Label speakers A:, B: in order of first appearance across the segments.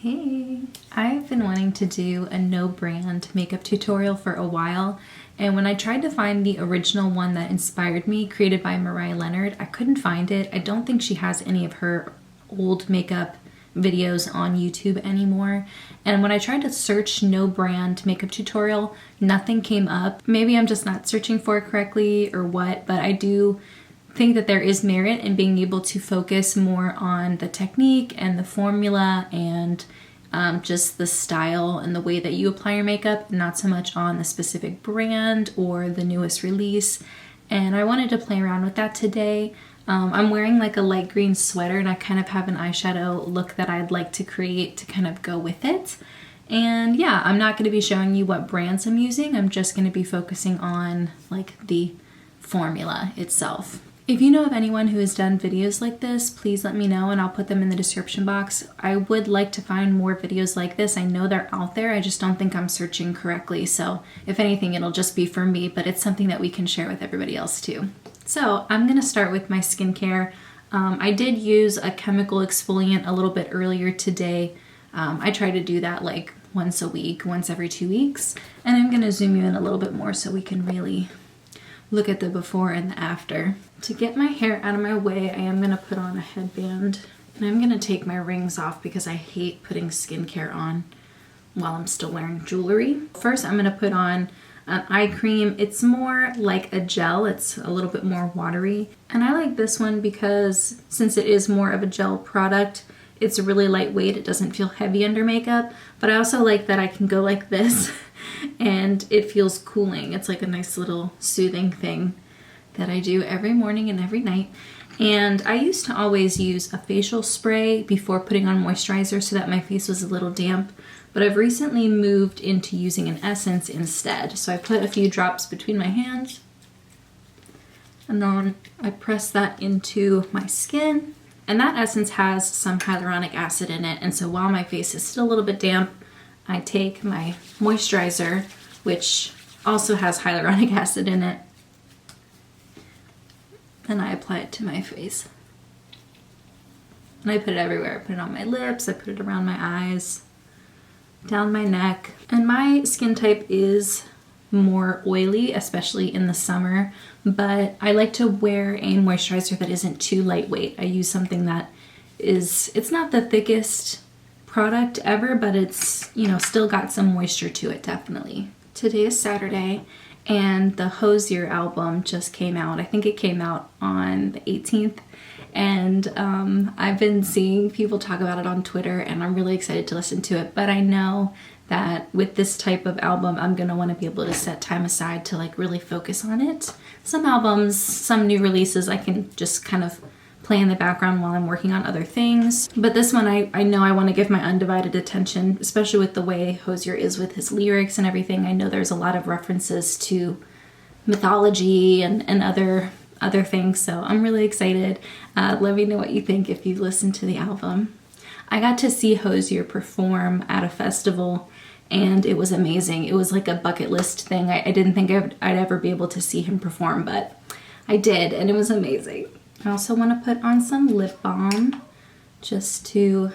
A: Hey, I've been wanting to do a no brand makeup tutorial for a while, and when I tried to find the original one that inspired me, created by Mariah Leonard, I couldn't find it. I don't think she has any of her old makeup videos on YouTube anymore. And when I tried to search no brand makeup tutorial, nothing came up. Maybe I'm just not searching for it correctly or what, but I do think that there is merit in being able to focus more on the technique and the formula and just the style and the way that you apply your makeup, not so much on the specific brand or the newest release. And I wanted to play around with that today. I'm wearing like a light green sweater and I kind of have an eyeshadow look that I'd like to create to kind of go with it. And yeah, I'm not going to be showing you what brands I'm using. I'm just going to be focusing on like the formula itself. If you know of anyone who has done videos like this, please let me know and I'll put them in the description box. I would like to find more videos like this. I know they're out there, I just don't think I'm searching correctly. So if anything, it'll just be for me, but it's something that we can share with everybody else too. So I'm gonna start with my skincare. I did use a chemical exfoliant a little bit earlier today. I try to do that like once a week, once every 2 weeks. And I'm gonna zoom you in a little bit more so we can really look at the before and the after. To get my hair out of my way, I am going to put on a headband. And I'm going to take my rings off because I hate putting skincare on while I'm still wearing jewelry. First, I'm going to put on an eye cream. It's more like a gel. It's a little bit more watery. And I like this one because since it is more of a gel product, it's really lightweight. It doesn't feel heavy under makeup. But I also like that I can go like this and it feels cooling. It's like a nice little soothing thing that I do every morning and every night. And I used to always use a facial spray before putting on moisturizer so that my face was a little damp, but I've recently moved into using an essence instead. So I put a few drops between my hands and then I press that into my skin. And that essence has some hyaluronic acid in it. And so while my face is still a little bit damp, I take my moisturizer, which also has hyaluronic acid in it, and I apply it to my face. And I put it everywhere. I put it on my lips, I put it around my eyes, down my neck. And my skin type is more oily, especially in the summer, but I like to wear a moisturizer that isn't too lightweight. I use something that it's not the thickest product ever, but it's, you know, still got some moisture to it, definitely. Today is Saturday, and the Hozier album just came out. I think it came out on the 18th, and I've been seeing people talk about it on Twitter, and I'm really excited to listen to it, but I know that with this type of album, I'm gonna wanna be able to set time aside to like really focus on it. Some albums, some new releases, I can just kind of play in the background while I'm working on other things. But this one, I know I want to give my undivided attention, especially with the way Hozier is with his lyrics and everything. I know there's a lot of references to mythology and other things, so I'm really excited. Let me know what you think if you've listened to the album. I got to see Hozier perform at a festival, and it was amazing. It was like a bucket list thing. I didn't think I'd ever be able to see him perform, but I did, and it was amazing. I also want to put on some lip balm just to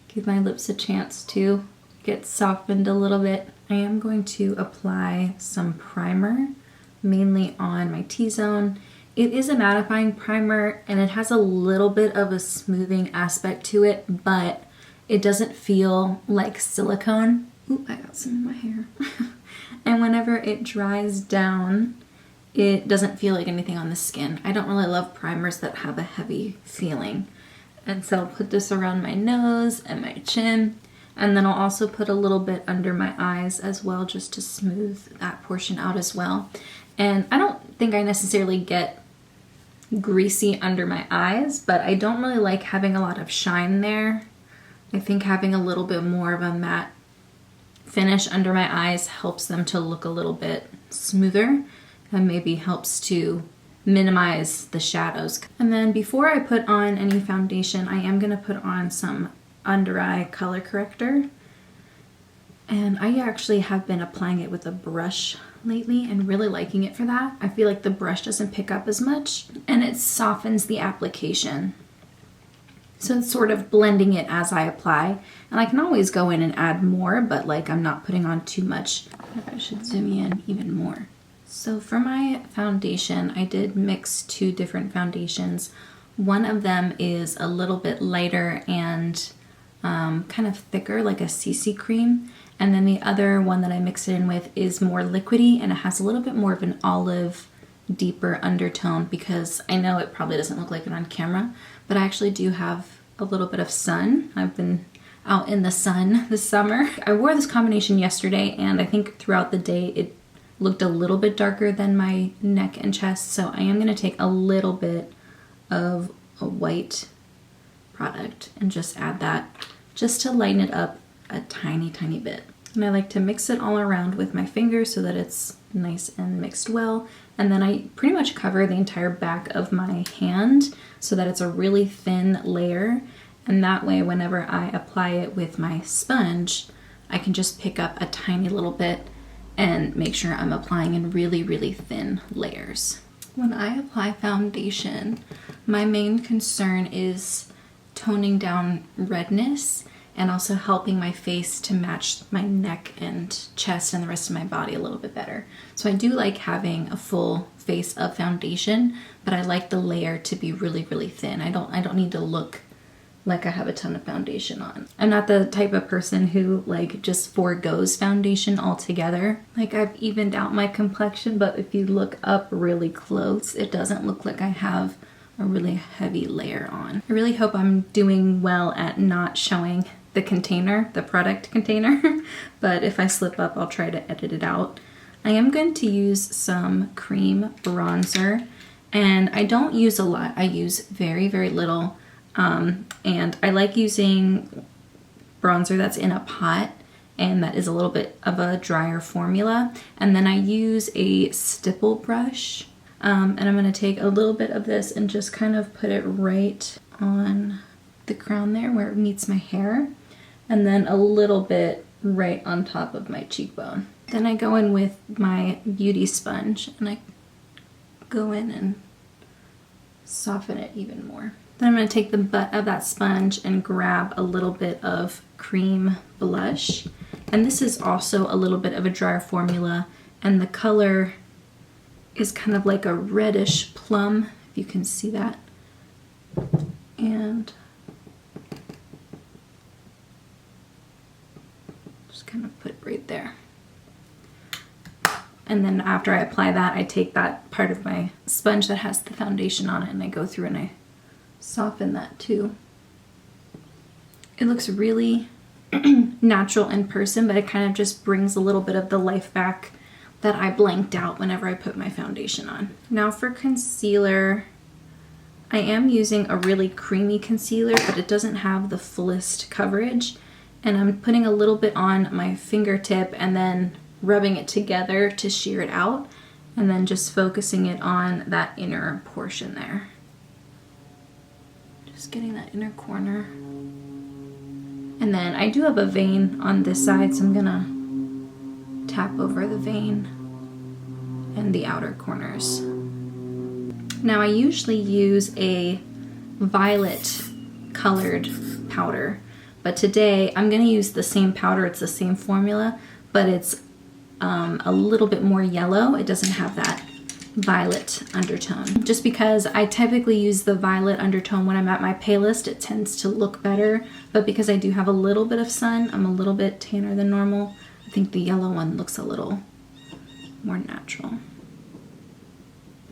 A: give my lips a chance to get softened a little bit. I am going to apply some primer, mainly on my T-zone. It is a mattifying primer and it has a little bit of a smoothing aspect to it, but it doesn't feel like silicone. Ooh, I got some in my hair. And whenever it dries down, it doesn't feel like anything on the skin. I don't really love primers that have a heavy feeling. And so I'll put this around my nose and my chin. And then I'll also put a little bit under my eyes as well, just to smooth that portion out as well. And I don't think I necessarily get greasy under my eyes, but I don't really like having a lot of shine there. I think having a little bit more of a matte finish under my eyes helps them to look a little bit smoother, and maybe helps to minimize the shadows. And then before I put on any foundation, I am gonna put on some under eye color corrector. And I actually have been applying it with a brush lately and really liking it for that. I feel like the brush doesn't pick up as much and it softens the application. So it's sort of blending it as I apply. And I can always go in and add more, but like I'm not putting on too much. I should zoom in even more. So for my foundation, I did mix two different foundations. One of them is a little bit lighter and kind of thicker, like a CC cream. And then the other one that I mixed it in with is more liquidy, and it has a little bit more of an olive, deeper undertone, because I know it probably doesn't look like it on camera, but I actually do have a little bit of sun. I've been out in the sun this summer. I wore this combination yesterday, and I think throughout the day it looked a little bit darker than my neck and chest, so I am going to take a little bit of a white product and just add that just to lighten it up a tiny bit. And I like to mix it all around with my fingers so that it's nice and mixed well. And then I pretty much cover the entire back of my hand so that it's a really thin layer. And that way, whenever I apply it with my sponge, I can just pick up a tiny little bit and make sure I'm applying in really thin layers. When I apply foundation, my main concern is toning down redness and also helping my face to match my neck and chest and the rest of my body a little bit better. So I do like having a full face of foundation, but I like the layer to be really thin. I don't need to look like I have a ton of foundation on. I'm not the type of person who like just forgoes foundation altogether. Like I've evened out my complexion, but if you look up really close, it doesn't look like I have a really heavy layer on. I really hope I'm doing well at not showing the container, the product container, but if I slip up, I'll try to edit it out. I am going to use some cream bronzer, and I don't use a lot. I use very little, and I like using bronzer that's in a pot and that is a little bit of a drier formula. And then I use a stipple brush, and I'm going to take a little bit of this and just kind of put it right on the crown there where it meets my hair, and then a little bit right on top of my cheekbone. Then I go in with my beauty sponge and I go in and soften it even more. Then I'm going to take the butt of that sponge and grab a little bit of cream blush, and this is also a little bit of a drier formula, and the color is kind of like a reddish plum, if you can see that. And just kind of put it right there. And then after I apply that, I take that part of my sponge that has the foundation on it and I go through and I soften that too. It looks really natural in person, but it kind of just brings a little bit of the life back that I blanked out whenever I put my foundation on. Now for concealer, I am using a really creamy concealer, but it doesn't have the fullest coverage. And I'm putting a little bit on my fingertip and then rubbing it together to sheer it out, and then just focusing it on that inner portion there. Just getting that inner corner. And then I do have a vein on this side, so I'm gonna tap over the vein and the outer corners. Now I usually use a violet colored powder, but today I'm gonna use the same powder. It's the same formula, but it's a little bit more yellow. It doesn't have that violet undertone. Just because I typically use the violet undertone when I'm at my palest, it tends to look better, but because I do have a little bit of sun, I'm a little bit tanner than normal, I think the yellow one looks a little more natural.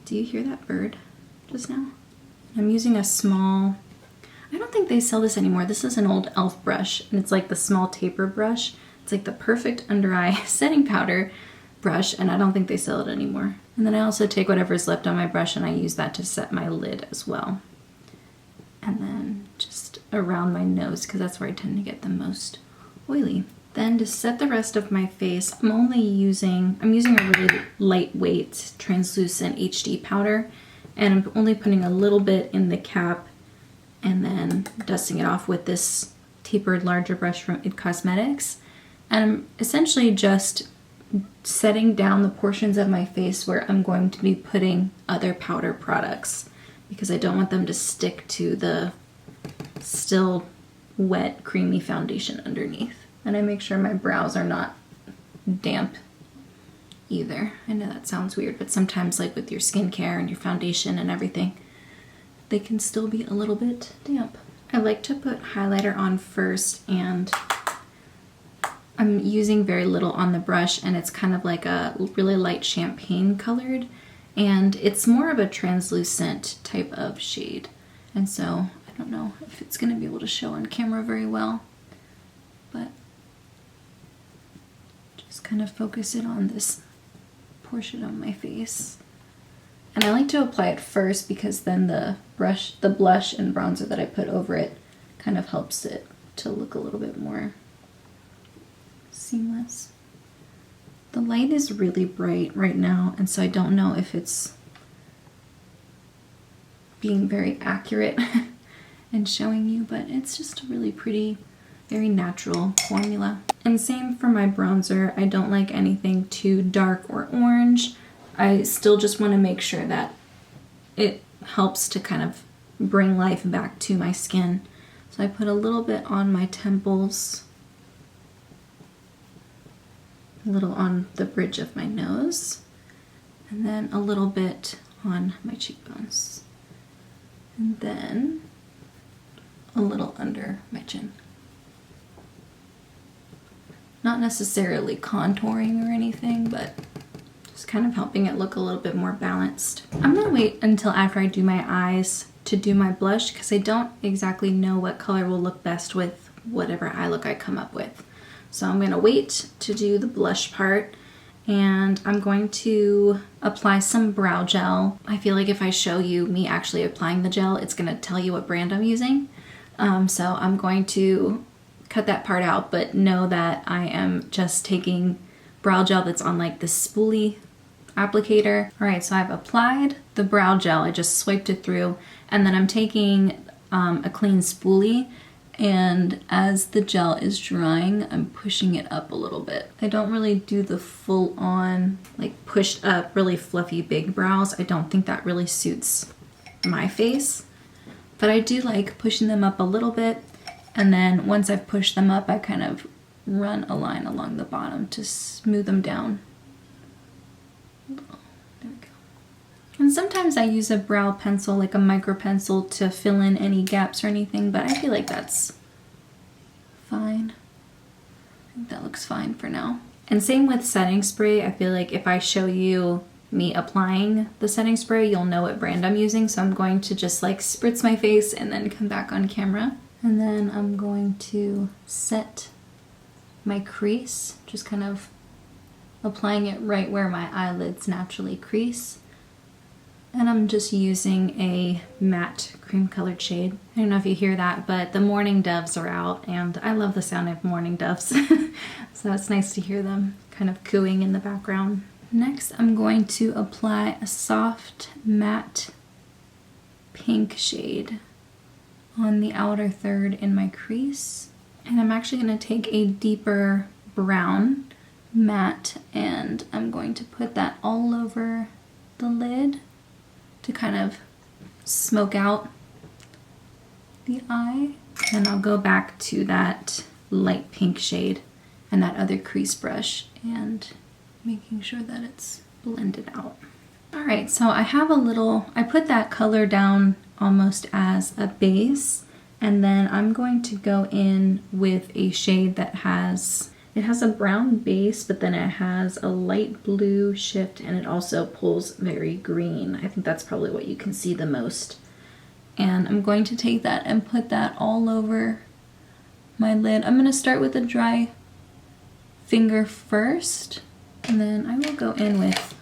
A: Do you hear that bird just now? I'm using a small, I don't think they sell this anymore. This is an old e.l.f. brush, and it's like the small taper brush. It's like the perfect under eye setting powder brush, and I don't think they sell it anymore. And then I also take whatever's left on my brush and I use that to set my lid as well. And then just around my nose, because that's where I tend to get the most oily. Then to set the rest of my face, I'm using a really lightweight translucent HD powder, and I'm only putting a little bit in the cap and then dusting it off with this tapered larger brush from IT Cosmetics. And I'm essentially just setting down the portions of my face where I'm going to be putting other powder products, because I don't want them to stick to the still wet, creamy foundation underneath. And I make sure my brows are not damp either. I know that sounds weird, but sometimes like with your skincare and your foundation and everything, they can still be a little bit damp. I like to put highlighter on first, and I'm using very little on the brush, and it's kind of like a really light champagne colored, and it's more of a translucent type of shade. And so I don't know if it's going to be able to show on camera very well, but just kind of focus it on this portion of my face. And I like to apply it first because then the blush and bronzer that I put over it kind of helps it to look a little bit more seamless. The light is really bright right now, and so I don't know if it's being very accurate and showing you, but it's just a really pretty, very natural formula. And same for my bronzer. I don't like anything too dark or orange. I still just want to make sure that it helps to kind of bring life back to my skin. So I put a little bit on my temples, a little on the bridge of my nose, and then a little bit on my cheekbones, and then a little under my chin. Not necessarily contouring or anything, but just kind of helping it look a little bit more balanced. I'm gonna wait until after I do my eyes to do my blush, because I don't exactly know what color will look best with whatever eye look I come up with. So I'm gonna wait to do the blush part, and I'm going to apply some brow gel. I feel like if I show you me actually applying the gel, it's gonna tell you what brand I'm using. So I'm going to cut that part out, but know that I am just taking brow gel that's on like the spoolie applicator. All right, so I've applied the brow gel. I just swiped it through, and then I'm taking a clean spoolie, and as the gel is drying, I'm pushing it up a little bit. I don't really do the full on, like pushed up, really fluffy big brows. I don't think that really suits my face, but I do like pushing them up a little bit, and then once I've pushed them up, I kind of run a line along the bottom to smooth them down. There we go. And sometimes I use a brow pencil, like a micro pencil, to fill in any gaps or anything, but I feel like that's fine. I think that looks fine for now. And same with setting spray. I feel like if I show you me applying the setting spray, you'll know what brand I'm using. So I'm going to just like spritz my face and then come back on camera. And then I'm going to set my crease, just kind of applying it right where my eyelids naturally crease. And I'm just using a matte cream colored shade. I don't know if you hear that, but the morning doves are out, and I love the sound of morning doves. So it's nice to hear them kind of cooing in the background. Next, I'm going to apply a soft matte pink shade on the outer third in my crease. And I'm actually going to take a deeper brown matte, and I'm going to put that all over the lid to kind of smoke out the eye. And I'll go back to that light pink shade and that other crease brush and making sure that it's blended out. All right, so I put that color down almost as a base, and then I'm going to go in with a shade that has a brown base, but then it has a light blue shift, and it also pulls very green. I think that's probably what you can see the most. And I'm going to take that and put that all over my lid. I'm going to start with a dry finger first, and then I will go in with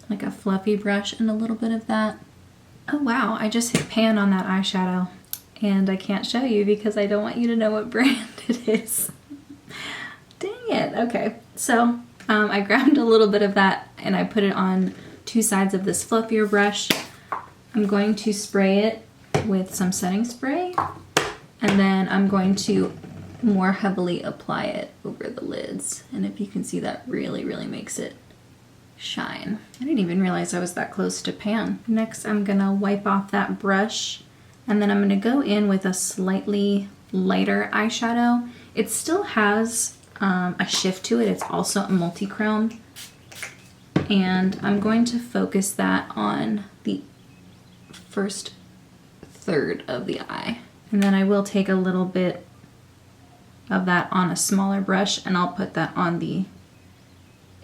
A: like a fluffy brush and a little bit of that. Oh wow, I just hit pan on that eyeshadow, and I can't show you because I don't want you to know what brand it is. Dang it. Okay, so I grabbed a little bit of that and I put it on two sides of this fluffier brush. I'm going to spray it with some setting spray, and then I'm going to more heavily apply it over the lids. And if you can see, that really, really makes it shine. I didn't even realize I was that close to pan. Next, I'm gonna wipe off that brush And then I'm going to go in with a slightly lighter eyeshadow. It still has a shift to it. It's also a multi-chrome. And I'm going to focus that on the first third of the eye. And then I will take a little bit of that on a smaller brush and I'll put that on the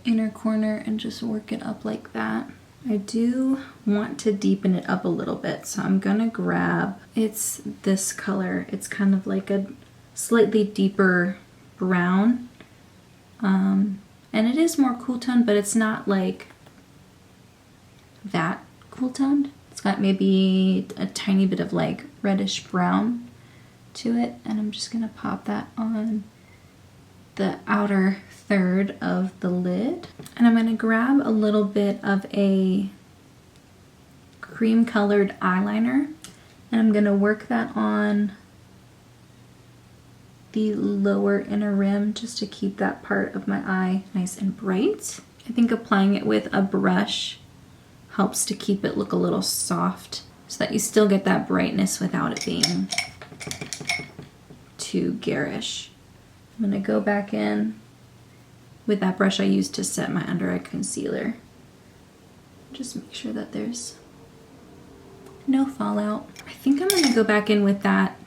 A: inner corner and just work it up like that. I do want to deepen it up a little bit, so I'm gonna grab, it's this color. It's kind of like a slightly deeper brown. And it is more cool toned, but it's not like that cool toned. It's got maybe a tiny bit of like reddish brown to it, and I'm just gonna pop that on the outer third of the lid. And I'm gonna grab a little bit of a cream colored eyeliner, and I'm gonna work that on the lower inner rim just to keep that part of my eye nice and bright. I think applying it with a brush helps to keep it look a little soft so that you still get that brightness without it being too garish. I'm gonna go back in with that brush I used to set my under eye concealer. Just make sure that there's no fallout. I think I'm gonna go back in with that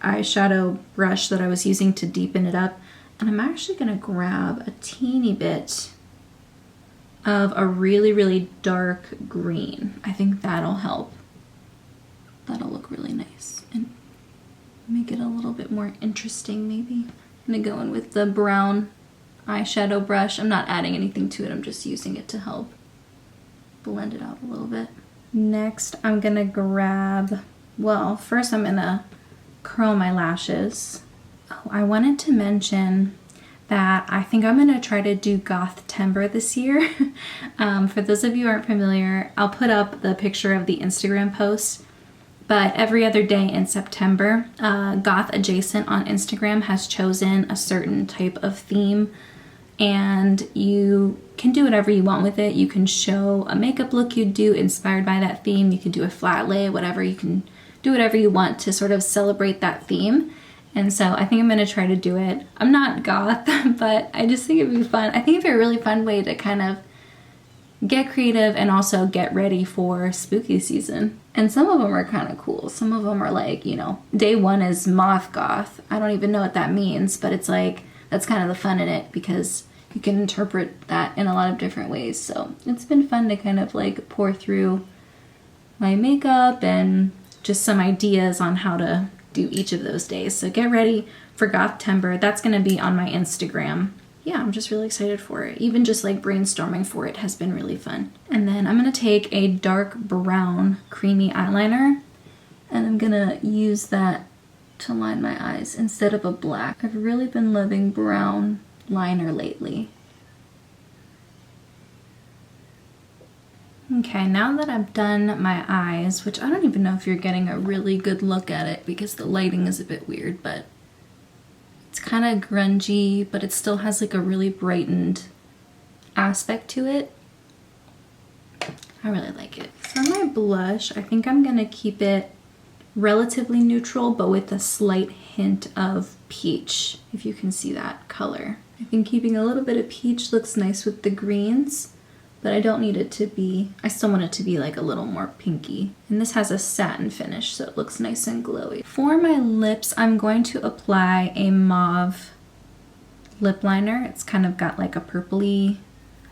A: eyeshadow brush that I was using to deepen it up, and I'm actually gonna grab a teeny bit of a really, really dark green. I think that'll help. That'll look really nice and make it a little bit more interesting maybe. I'm gonna go in with the brown eyeshadow brush. I'm not adding anything to it, I'm just using it to help blend it out a little bit. Next, I'm gonna grab, well, first I'm gonna curl my lashes. Oh, I wanted to mention that I think I'm gonna try to do Goth-tember this year. For those of you who aren't familiar, I'll put up the picture of the Instagram post, but every other day in September, Goth Adjacent on Instagram has chosen a certain type of theme, and you can do whatever you want with it. You can show a makeup look you'd do inspired by that theme. You can do a flat lay, whatever. You can do whatever you want to sort of celebrate that theme. And so I think I'm gonna try to do it. I'm not goth, but I just think it'd be fun. I think it'd be a really fun way to kind of get creative and also get ready for spooky season. And some of them are kind of cool. Some of them are like, you know, day one is moth goth. I don't even know what that means, but it's like, that's kind of the fun in it because you can interpret that in a lot of different ways. So it's been fun to kind of like pour through my makeup and just some ideas on how to do each of those days. So get ready for Goth-tember. That's gonna be on my Instagram. Yeah, I'm just really excited for it. Even just like brainstorming for it has been really fun. And then I'm gonna take a dark brown creamy eyeliner and I'm gonna use that to line my eyes instead of a black. I've really been loving brown liner lately. Okay, now that I've done my eyes, which I don't even know if you're getting a really good look at it because the lighting is a bit weird, but it's kind of grungy, but it still has like a really brightened aspect to it. I really like it. For my blush, I think I'm gonna keep it relatively neutral, but with a slight hint of peach, if you can see that color. I think keeping a little bit of peach looks nice with the greens, but I don't need it to be, I still want it to be like a little more pinky. And this has a satin finish, so it looks nice and glowy. For my lips, I'm going to apply a mauve lip liner. It's kind of got like a purpley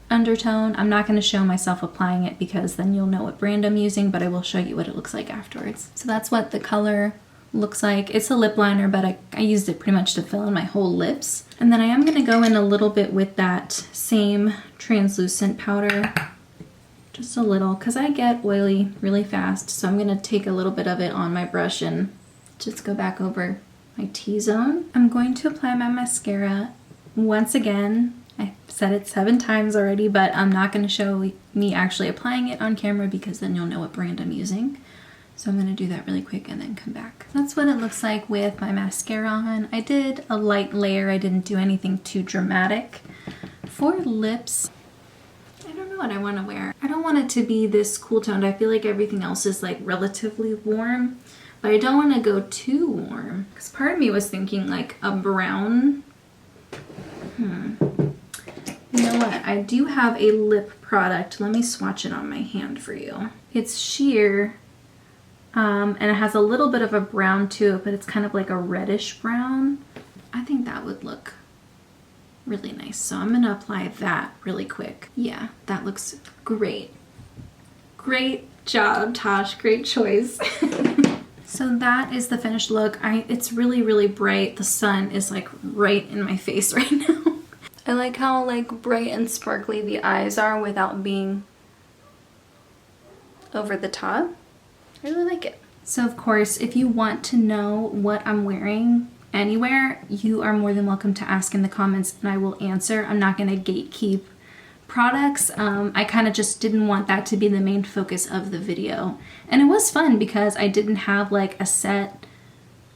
A: undertone. I'm not gonna show myself applying it because then you'll know what brand I'm using, but I will show you what it looks like afterwards. So that's what the color looks like. It's a lip liner, but I used it pretty much to fill in my whole lips. And then I am gonna go in a little bit with that same translucent powder, just a little, because I get oily really fast. So I'm gonna take a little bit of it on my brush and just go back over my T-zone. I'm going to apply my mascara. Once again, I said it 7 times already, but I'm not gonna show me actually applying it on camera because then you'll know what brand I'm using. So I'm gonna do that really quick and then come back. That's what it looks like with my mascara on. I did a light layer, I didn't do anything too dramatic. For lips, I don't know what I wanna wear. I don't want it to be this cool toned. I feel like everything else is like relatively warm, but I don't want to go too warm. Because part of me was thinking like a brown. You know what? I do have a lip product. Let me swatch it on my hand for you. It's sheer, and it has a little bit of a brown to it, but it's kind of like a reddish brown. I think that would look really nice. So I'm gonna apply that really quick. Yeah, that looks great. Great job, Tash. Great choice. So that is the finished look. It's really, really bright. The sun is like right in my face right now. I like how like bright and sparkly the eyes are without being over the top. I really like it. So of course, if you want to know what I'm wearing anywhere, you are more than welcome to ask in the comments and I will answer. I'm not gonna gatekeep products. I kind of just didn't want that to be the main focus of the video. And it was fun because I didn't have like a set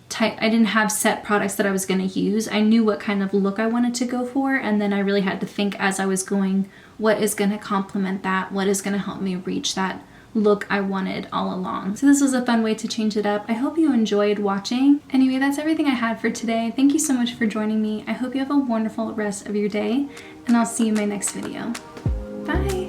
A: type, I didn't have set products that I was going to use. I knew what kind of look I wanted to go for, and then I really had to think as I was going, what is going to complement that? What is going to help me reach that look I wanted all along? So this was a fun way to change it up. I hope you enjoyed watching. Anyway, that's everything I had for today. Thank you so much for joining me. I hope you have a wonderful rest of your day, and I'll see you in my next video. Bye!